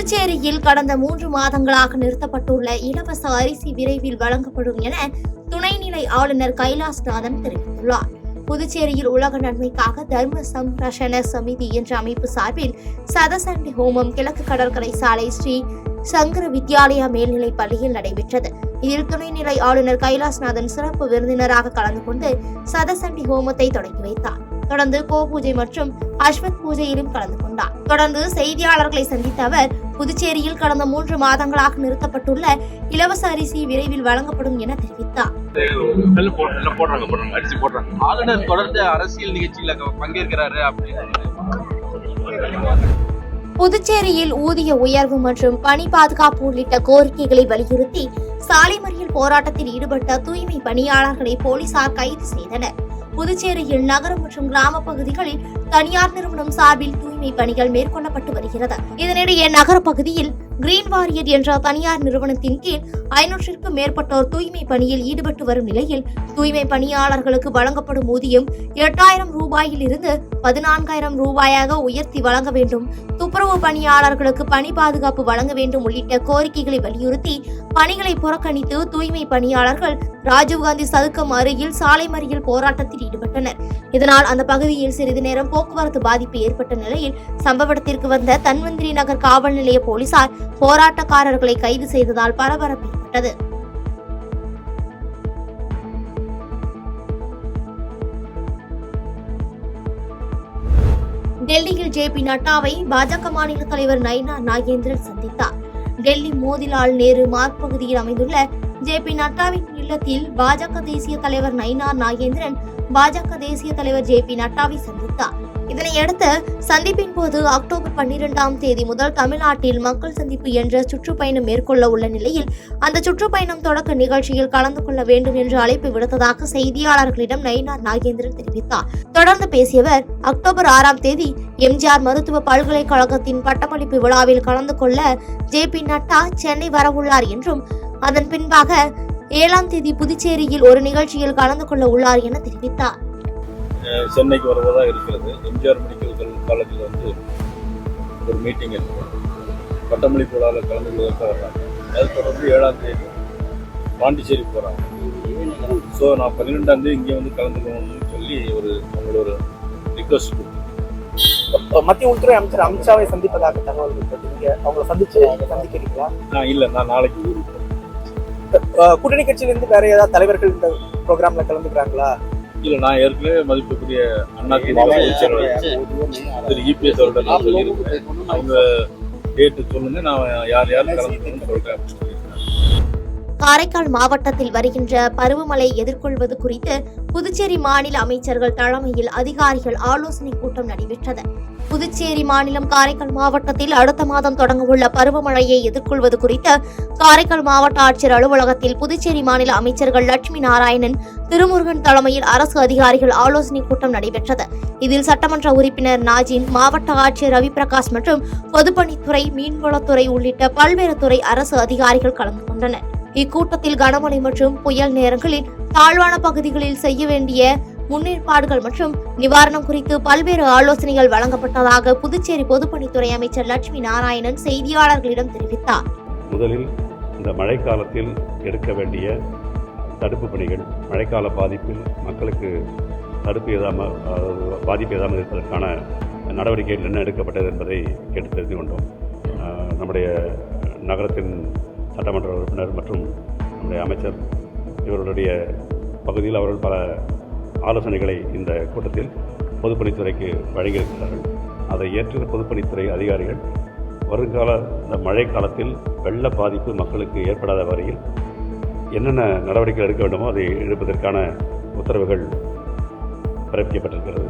புதுச்சேரியில் கடந்த 3 மாதங்களாக நிறுத்தப்பட்டுள்ள இலவச அரிசி விரைவில் வழங்கப்படும் என துணைநிலை ஆளுநர் கைலாஷ்நாதன் தெரிவித்துள்ளார். புதுச்சேரியில் உலக நன்மைக்காக தர்ம சம்ரஷண சமிதி என்ற அமைப்பு சார்பில் சதசண்டி ஹோமம் கிழக்கு கடற்கரை சாலை ஸ்ரீ சங்கர வித்யாலயா மேல்நிலைப் பள்ளியில் நடைபெற்றது. இதில் துணைநிலை ஆளுநர் கைலாஷ்நாதன் சிறப்பு விருந்தினராக கலந்து கொண்டு சதசண்டி ஹோமத்தை தொடங்கி வைத்தார். தொடர்ந்து கோபூஜை மற்றும் அஸ்வத் பூஜையிலும் கலந்து கொண்டார். தொடர்ந்து செய்தியாளர்களை சந்தித்த அவர் புதுச்சேரியில் கடந்த 3 மாதங்களாக நிறுத்தப்பட்டுள்ள இலவச அரிசி விரைவில் வழங்கப்படும் என தெரிவித்தார். ஆளுநர் தொடர்ந்து அரசியல் நிகழ்ச்சியில பங்கேற்கிறாரு. புதுச்சேரியில் ஊதிய உயர்வு மற்றும் பணி பாதுகாப்பு உள்ளிட்ட கோரிக்கைகளை வலியுறுத்தி சாலை மறியல் போராட்டத்தில் ஈடுபட்ட தூய்மை பணியாளர்களை போலீசார் கைது செய்தனர். புதுச்சேரியில் நகரம் மற்றும் கிராம பகுதிகளில் தனியார் நிறுவனம் சார்பில் தூய்மை பணிகள் மேற்கொள்ளப்பட்டு வருகிறது. இதனிடையே நகர பகுதியில் கிரீன் வாரியர் என்ற தனியார் நிறுவனத்தின் கீழ் 500க்கும் மேற்பட்டோர் தூய்மை பணியில் ஈடுபட்டு வரும் நிலையில் தூய்மை பணியாளர்களுக்கு வழங்கப்படும் ஊதியம் 8000 ரூபாயில் இருந்து 14000 ரூபாயாக உயர்த்தி வழங்க வேண்டும், துப்புரவு பணியாளர்களுக்கு பணி பாதுகாப்பு வழங்க வேண்டும் உள்ளிட்ட கோரிக்கைகளை வலியுறுத்தி பணிகளை புறக்கணித்து தூய்மை பணியாளர்கள் ராஜீவ்காந்தி சதுக்கம் அருகில் சாலை மறியல் போராட்டத்தில் ஈடுபட்டனர். இதனால் அந்த பகுதியில் சிறிது நேரம் போக்குவரத்து பாதிப்பு ஏற்பட்ட நிலையில் சம்பவ இடத்திற்கு வந்த தன்வந்திரி நகர் காவல் நிலைய போலீசார் போராட்டக்காரர்களை கைது செய்ததால் பரபரப்பு ஏற்பட்டது. டெல்லியில் ஜே.பி. நட்டாவை பாஜக மாநில தலைவர் நைனா நாகேந்திரன் சந்தித்தார். டெல்லி மோதிலால் நேரு மார்க் பகுதியில் அமைந்துள்ள ஜே.பி. நட்டாவின் இல்லத்தில் பாஜக தேசிய தலைவர் நைனா நாகேந்திரன் பாஜக தேசிய தலைவர் ஜே.பி. நட்டாவை சந்தித்தார். இதனையடுத்து சந்திப்பின் போது அக்டோபர் 12ஆம் தேதி முதல் தமிழ்நாட்டில் மக்கள் சந்திப்பு என்ற சுற்றுப்பயணம் மேற்கொள்ள உள்ள நிலையில் அந்த சுற்றுப்பயணம் தொடக்க நிகழ்ச்சியில் கலந்து கொள்ள வேண்டும் என்று அழைப்பு விடுத்ததாக செய்தியாளர்களிடம் நைனா நாகேந்திரன் தெரிவித்தார். தொடர்ந்து பேசியவர் அக்டோபர் 6ஆம் தேதி எம்ஜிஆர் மருத்துவ பல்கலைக்கழகத்தின் பட்டமளிப்பு விழாவில் கலந்து கொள்ள ஜே.பி. நட்டா சென்னை வரவுள்ளார் என்றும் அதன் பின்பாக 7ஆம் தேதி புதுச்சேரியில் ஒரு நிகழ்ச்சியில் கலந்து கொள்ள உள்ளார் என தெரிவித்தார். சென்னைக்கு வருவதாக இருக்கிறது. எம்ஜிஆர் மெடிக்கல் காலேஜில் வந்து ஒரு மீட்டிங் இருக்கு. பட்டமளிப்பு விழாவில் கலந்து கொள்வதற்காக வர்றாங்க. அது தொடர்ந்து 7ஆம் தேதி பாண்டிச்சேரி போகிறாங்க. ஸோ நான் 12ஆம் தேதி இங்கே வந்து கலந்துக்கணும்னு சொல்லி அவங்களோட ரிக்வஸ்ட் கொடுத்தேன். மத்திய உள்துறை அமைச்சர் அமித்ஷாவை சந்திப்பதாக தகவல் நீங்க அவங்களை சந்திக்கிறீங்களா? இல்லை, நான் நாளைக்கு ஊருக்கு போகிறேன். கூட்டணி கட்சியிலிருந்து வேற ஏதாவது தலைவர்கள் இந்த ப்ரோக்ராம்ல கலந்துக்கிறாங்களா? இல்லை, நான் ஏற்கனவே மதிப்புக்குரிய அதிமுக திரு இபிஎஸ் அவர்கிட்ட நான் சொல்லியிருக்கேன். அவங்க டேட்டு சொல்லுங்க, நான் யார் கலந்துக்கணும்னு சொல்லிட்டேன். காரைக்கால் மாவட்டத்தில் வருகின்ற பருவமழை எதிர்கொள்வது குறித்து புதுச்சேரி மாநில அமைச்சர்கள் தலைமையில் அதிகாரிகள் ஆலோசனை கூட்டம் நடைபெற்றது. புதுச்சேரி மாநிலம் காரைக்கால் மாவட்டத்தில் அடுத்த மாதம் தொடங்கவுள்ள பருவமழையை எதிர்கொள்வது குறித்து காரைக்கால் மாவட்ட ஆட்சியர் அலுவலகத்தில் புதுச்சேரி மாநில அமைச்சர்கள் லட்சுமி நாராயணன், திருமுருகன் தலைமையில் அரசு அதிகாரிகள் ஆலோசனை கூட்டம் நடைபெற்றது. இதில் சட்டமன்ற உறுப்பினர் நாஜின், மாவட்ட ஆட்சியர் ரவிபிரகாஷ் மற்றும் பொதுப்பணித்துறை, மீன்வளத்துறை உள்ளிட்ட பல்வேறு துறை அரசு அதிகாரிகள் கலந்து கொண்டனர். இக்கூட்டத்தில் கனமழை மற்றும் புயல் நேரங்களில் தாழ்வான பகுதிகளில் செய்ய வேண்டிய முன்னேற்பாடுகள் மற்றும் நிவாரணம் குறித்து பல்வேறு ஆலோசனைகள் வழங்கப்பட்டதாக புதுச்சேரி பொதுப்பணித்துறை அமைச்சர் லட்சுமி நாராயணன் செய்தியாளர்களிடம் தெரிவித்தார். முதலில் இந்த மழைக்காலத்தில் எடுக்க வேண்டிய தடுப்பு பணிகள், மழைக்கால பாதிப்பில் மக்களுக்கு பாதிப்பு ஏதாமல் இருப்பதற்கான நடவடிக்கைகள் என்ன எடுக்கப்பட்டது என்பதை கேட்டு தெரிந்து கொண்டோம். நம்முடைய நகரத்தின் சட்டமன்ற உறுப்பினர் மற்றும் நம்முடைய அமைச்சர் இவர்களுடைய பகுதியில் அவர்கள் பல ஆலோசனைகளை இந்த கூட்டத்தில் பொதுப்பணித்துறைக்கு வழங்கியிருக்கிறார்கள். அதை ஏற்று பொதுப்பணித்துறை அதிகாரிகள் வருங்கால இந்த மழை காலத்தில் வெள்ள பாதிப்பு மக்களுக்கு ஏற்படாத வரையில் என்னென்ன நடவடிக்கைகள் எடுக்க வேண்டுமோ அதை எடுப்பதற்கான உத்தரவுகள் பிறப்பிக்கப்பட்டிருக்கிறது.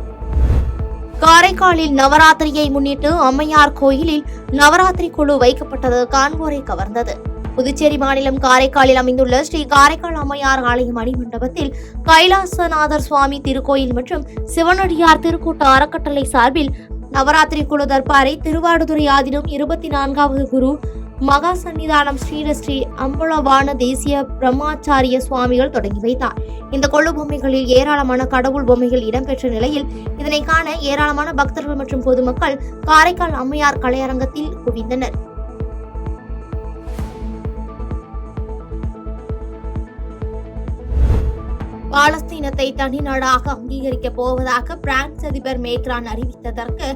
காரைக்காலில் நவராத்திரியை முன்னிட்டு அம்மையார் கோயிலில் நவராத்திரி குழு வைக்கப்பட்டது காண்போரை கவர்ந்தது. புதுச்சேரி மாநிலம் காரைக்காலில் அமைந்துள்ள ஸ்ரீ காரைக்கால் அம்மையார் ஆலய மணிமண்டபத்தில் கைலாசநாதர் சுவாமி திருக்கோயில் மற்றும் சிவனடியார் திருக்கூட்ட அறக்கட்டளை சார்பில் நவராத்திரி குழு தர்பாரை திருவாடுதுறை ஆதீனம் 24வது குரு மகா சன்னிதானம் ஸ்ரீ அம்பலவான தேசிய பிரம்மாச்சாரிய சுவாமிகள் தொடங்கி வைத்தார். இந்த கொள்ளு பொம்மைகளில் ஏராளமான கடவுள் பொம்மைகள் இடம்பெற்ற நிலையில் இதனை காண ஏராளமான பக்தர்கள் மற்றும் பொதுமக்கள் காரைக்கால் அம்மையார் கலையரங்கத்தில் குவிந்தனர். பாலஸ்தீனத்தை தனி நாடாக அங்கீகரிக்கப் போவதாக பிரான்ஸ் அதிபர் மேக்ரான் அறிவித்ததற்கு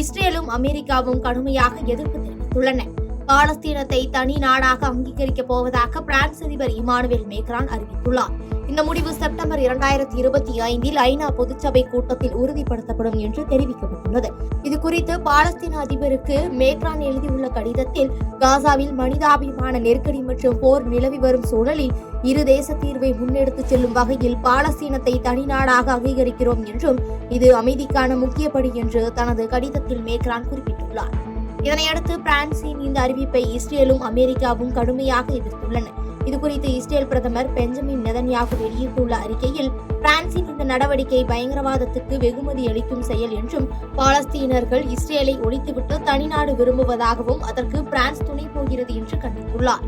இஸ்ரேலும் அமெரிக்காவும் கடுமையாக எதிர்ப்பு தெரிவித்துள்ளன. பாலஸ்தீனத்தை தனி நாடாக அங்கீகரிக்கப் போவதாக பிரான்ஸ் அதிபர் இமானுவேல் மேக்ரான் அறிவித்துள்ளார். இந்த முடிவு செப்டம்பர் 2025 ஐநா பொதுச்சபை கூட்டத்தில் உறுதிப்படுத்தப்படும் என்று தெரிவிக்கப்பட்டுள்ளது. இதுகுறித்து பாலஸ்தீன அதிபருக்கு மேக்ரான் எழுதியுள்ள கடிதத்தில், காசாவில் மனிதாபிமான நெருக்கடி மற்றும் போர் நிலவி வரும் சூழலில் இரு தேச தீர்வை முன்னெடுத்துச் செல்லும் வகையில் பாலஸ்தீனத்தை தனி நாடாக அங்கீகரிக்கிறோம் என்றும் இது அமைதிக்கான முக்கிய படி என்று தனது கடிதத்தில் மேக்ரான் குறிப்பிட்டுள்ளார். இதனையடுத்து பிரான்சின் இந்த அறிவிப்பை இஸ்ரேலும் அமெரிக்காவும் கடுமையாக எதிர்த்துள்ளன. இதுகுறித்து இஸ்ரேல் பிரதமர் பெஞ்சமின் நெதன்யாகு வெளியிட்டுள்ள அறிக்கையில், பிரான்சின் இந்த நடவடிக்கை பயங்கரவாதத்துக்கு வெகுமதி அளிக்கும் செயல் என்றும், பாலஸ்தீனர்கள் இஸ்ரேலை ஒழித்துவிட்டு தனிநாடு விரும்புவதாகவும் அதற்கு பிரான்ஸ் துணை போகிறது என்று கண்டித்துள்ளார்.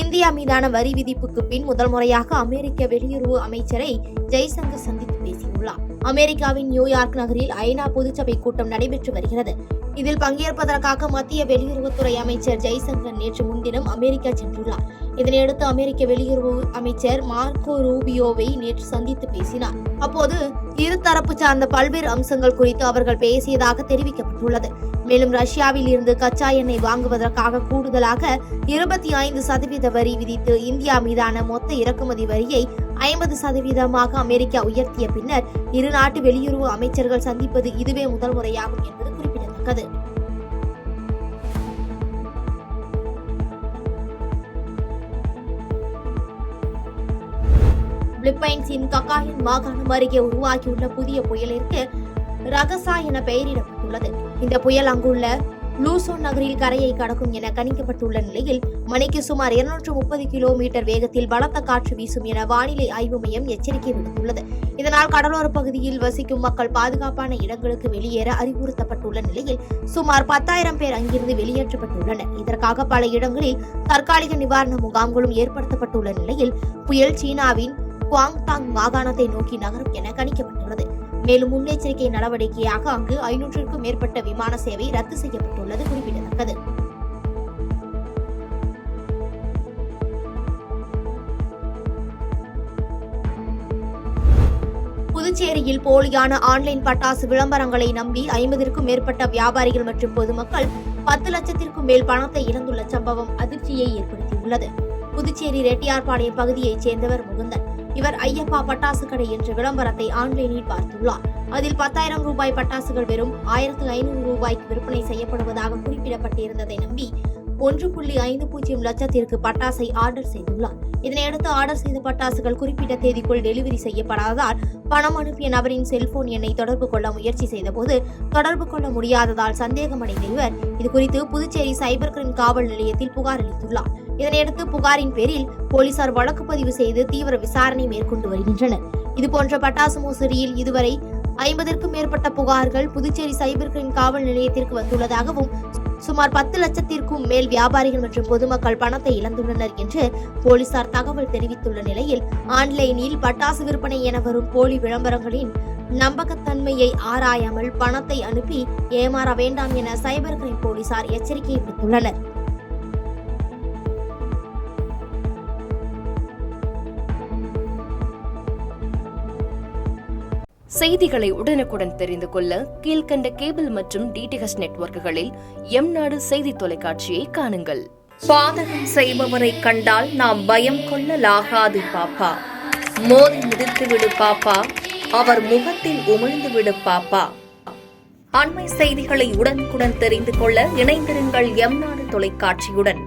இந்தியா மீதான வரி விதிப்புக்கு பின் முதல் முறையாக அமெரிக்க வெளியுறவு அமைச்சரை ஜெய்சங்கர் சந்தித்து பேசியுள்ளார். அமெரிக்காவின் நியூயார்க் நகரில் ஐநா பொதுச்சபை கூட்டம் நடைபெற்று வருகிறது. இதில் பங்கேற்பதற்காக மத்திய வெளியுறவுத்துறை அமைச்சர் ஜெய்சங்கர் நேற்று முன்தினம் அமெரிக்கா சென்றுள்ளார். இதனையடுத்து அமெரிக்க வெளியுறவு அமைச்சர் மார்க்கோ ரூபியோவை நேற்று சந்தித்து பேசினார். அப்போது இருதரப்பு சார்ந்த பல்வேறு அம்சங்கள் குறித்து அவர்கள் பேசியதாக தெரிவிக்கப்பட்டுள்ளது. மேலும் ரஷ்யாவில் இருந்து கச்சா எண்ணெய் வாங்குவதற்காக கூடுதலாக 25% வரி விதித்து இந்தியா மீதான மொத்த இறக்குமதி வரியை 50% அமெரிக்கா உயர்த்திய பின்னர் இரு நாட்டு வெளியுறவு அமைச்சர்கள் சந்திப்பது இதுவே முதல் முறையாகும் என்பது குறிப்பிடத்தக்கது. பிலிப்பைன்ஸின் ககாயின் மாகாணம் அருகே உருவாகியுள்ள புதிய புயலிற்கு ரகசா என பெயரிடப்பட்டுள்ளது. இந்த புயல் அங்குள்ள லூசோன் நகரில் கரையை கடக்கும் என கணிக்கப்பட்டுள்ள நிலையில் மணிக்கு சுமார் 230 கிலோமீட்டர் வேகத்தில் பலத்த காற்று வீசும் என வானிலை ஆய்வு மையம் எச்சரிக்கை விடுத்துள்ளது. இதனால் கடலோர பகுதியில் வசிக்கும் மக்கள் பாதுகாப்பான இடங்களுக்கு வெளியேற அறிவுறுத்தப்பட்டுள்ள நிலையில் சுமார் 10,000 பேர் அங்கிருந்து வெளியேற்றப்பட்டுள்ளனர். இதற்காக பல இடங்களில் தற்காலிக நிவாரண முகாம்களும் ஏற்படுத்தப்பட்டுள்ள நிலையில் புயல் சீனாவின் குவாங்டாங் மாகாணத்தை நோக்கி நகரும் என கணிக்கப்பட்டுள்ளது. மேலும் முன்னெச்சரிக்கை நடவடிக்கையாக அங்கு 500க்கும் மேற்பட்ட விமான சேவை ரத்து செய்யப்பட்டுள்ளது குறிப்பிடத்தக்கது. புதுச்சேரியில் போலியான ஆன்லைன் பட்டாசு விளம்பரங்களை நம்பி 50க்கும் மேற்பட்ட வியாபாரிகள் மற்றும் பொதுமக்கள் 10 லட்சத்திற்கும் மேல் பணத்தை இழந்துள்ள சம்பவம் அதிர்ச்சியை ஏற்படுத்தியுள்ளது. புதுச்சேரி ரெட்டியார்பாளையம் பகுதியைச் சேர்ந்தவர் முகுந்தன். இவர் ஐயப்பா பட்டாசு கடை என்ற விளம்பரத்தை ஆன்லைனில் பார்த்துள்ளார். அதில் 10,000 ரூபாய் பட்டாசுகள் வெறும் 1,500 ரூபாய்க்கு விற்பனை செய்யப்படுவதாக குறிப்பிடப்பட்டிருந்ததை நம்பி 1.50 லட்சத்திற்கு பட்டாசை ஆர்டர் செய்துள்ளார். இதனையடுத்து ஆர்டர் செய்த பட்டாசுகள் குறிப்பிட்ட தேதிக்குள் டெலிவரி செய்யப்படாததால் பணம் அனுப்பிய நபரின் செல்போன் எண்ணை தொடர்பு கொள்ள முயற்சி செய்தபோது தொடர்பு கொள்ள முடியாததால் சந்தேகமடைந்த இவர் இதுகுறித்து புதுச்சேரி சைபர் கிரைம் காவல் நிலையத்தில் புகார் அளித்துள்ளார். இதனையடுத்து புகாரின் பேரில் போலீசார் வழக்கு பதிவு செய்து தீவிர விசாரணை மேற்கொண்டு வருகின்றனர். இதுபோன்ற பட்டாசு மோசடியில் இதுவரை 50க்கும் மேற்பட்ட புகார்கள் புதுச்சேரி சைபர் கிரைம் காவல் நிலையத்திற்கு வந்துள்ளதாகவும் சுமார் 10 லட்சத்திற்கும் மேல் வியாபாரிகள் மற்றும் பொதுமக்கள் பணத்தை இழந்துள்ளனர் என்று போலீசார் தகவல் தெரிவித்துள்ள நிலையில் ஆன்லைனில் பட்டாசு விற்பனை என வரும் போலி விளம்பரங்களின் நம்பகத்தன்மையை ஆராயாமல் பணத்தை அனுப்பி ஏமாற வேண்டாம் என சைபர் கிரைம் போலீசார் எச்சரிக்கை விடுத்துள்ளனர். செய்திகளை உடனுக்குடன் தெரிந்து கொள்ள கீழ்கண்ட கேபிள் மற்றும் டிடிஎச் நெட்வொர்க்குகளில் எம்நாடு செய்தி தொலைக்காட்சியை காணுங்கள். பாதகம் செய்பவரை கண்டால் நாம் பயம் கொள்ளலாகாது பாப்பா. மோதி மிதித்து விடு பாப்பா, அவர் முகத்தில் உமிழ்ந்து விடு பாப்பா. அண்மை செய்திகளை உடனுக்குடன் தெரிந்து கொள்ள இணைந்திருங்கள் எம்நாடு தொலைக்காட்சியுடன்.